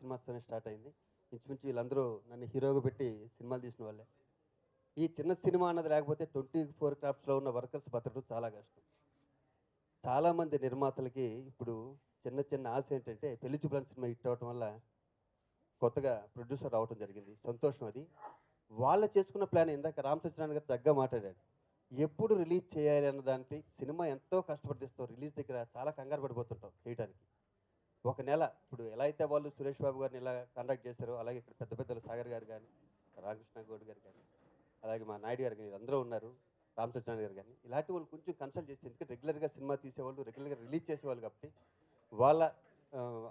సినిమాతోనే స్టార్ట్ అయింది. ఇంచుమించు వీళ్ళందరూ నన్ను హీరోగా పెట్టి సినిమాలు తీసిన వాళ్ళే. ఈ చిన్న సినిమా అన్నది లేకపోతే 24 క్రాఫ్ట్స్‌లో ఉన్న వర్కర్స్ బతకడం చాలా కష్టం. చాలామంది నిర్మాతలకి ఇప్పుడు చిన్న చిన్న ఆశ ఏంటంటే 'పెళ్లి చూపులు' సినిమా హిట్ అవ్వటం వల్ల కొత్తగా ప్రొడ్యూసర్ రావటం జరిగింది. సంతోషం అది. వాళ్ళు చేసుకున్న ప్లాన్ ఇందాక రామ్ సత్యనారాయణ గారు చక్కగా మాట్లాడాడు. ఎప్పుడు రిలీజ్ చేయాలి అన్న దానికి సినిమా ఎంతో కష్టపడి తీస్తాం. రిలీజ్ దగ్గర చాలా కంగారు పడిపోతుంటాం చేయటానికి. ఒక నెల ఇప్పుడు ఎలా అయితే వాళ్ళు సురేష్ బాబు గారిని ఇలా కాంటాక్ట్ చేశారో, అలాగే ఇక్కడ పెద్ద పెద్దలు సాగర్ గారు గాని, రామకృష్ణ గౌడ్ గారు గాని, అలాగే మా నాయుడు గారు గాని అందరూ ఉన్నారు. రామ్ సత్యనారాయణ గారు గాని, ఇలాంటి వాళ్ళు కొంచెం కన్సల్ట్ చేస్తే ఎందుకంటే రెగ్యులర్‌గా సినిమా తీసేవాళ్ళు, రెగ్యులర్‌గా రిలీజ్ చేసేవాళ్ళు కాబట్టి, వాళ్ళ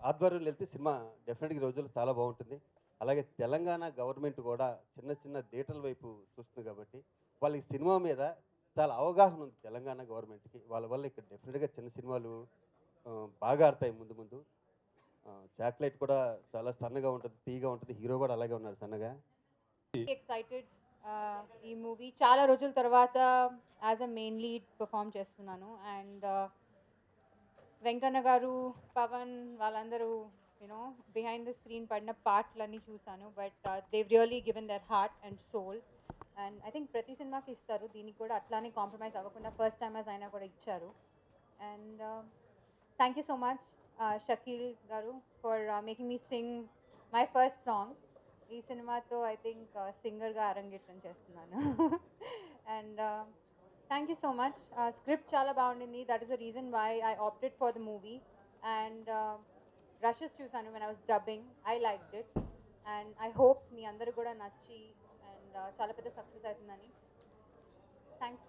ఆధ్వర్యంలో వెళ్తే సినిమా డెఫినిట్‌గా ఈ రోజుల్లో చాలా బావుంటుంది. అలాగే తెలంగాణ గవర్నమెంట్ కూడా చిన్న చిన్న థియేటర్ల వైపు చూస్తుంది కాబట్టి, వాళ్ళకి సినిమా మీద చాలా అవగాహన ఉంది తెలంగాణ గవర్నమెంట్‌కి. వాళ్ళ వల్ల ఇక్కడ డెఫినిట్‌గా చిన్న సినిమాలు బాగా ఆడతాయి ముందు ముందు. 'చాక్లెట్' కూడా చాలా సన్నగా ఉంటది, తీయగా ఉంటది. హీరో కూడా అలాగే ఉన్నాడు సన్నగా. ఎక్సైటెడ్ ఈ మూవీ చాలా రోజుల తర్వాత as a main lead perform చేస్తున్నాను అండ్ వెంకన్న గారు పవన్ వాళ్ళందరూ యూనో బిహైండ్ ద స్క్రీన్ పడిన పాటలన్నీ చూశాను but Dev really given their heart and soul and I think ప్రతి సినిమాకి ఇస్తారు దీనికి కూడా అట్లానే కాంప్రమైజ్ అవ్వకుండా ఫస్ట్ టైమర్స్ అయినా కూడా ఇచ్చారు and thank you so much Shakeel garu for making me sing my first song ఈ సినిమాతో ఐ థింక్ సింగర్గా అరంగేట్రం చేస్తున్నాను and thank you so much script చాలా బాగుండింది that is the reason why I opted for the movie and rushes చూసాను when I was dubbing I liked it and I hope మీ అందరూ కూడా నచ్చి అండ్ చాలా పెద్ద సక్సెస్ అవుతుందని థ్యాంక్స్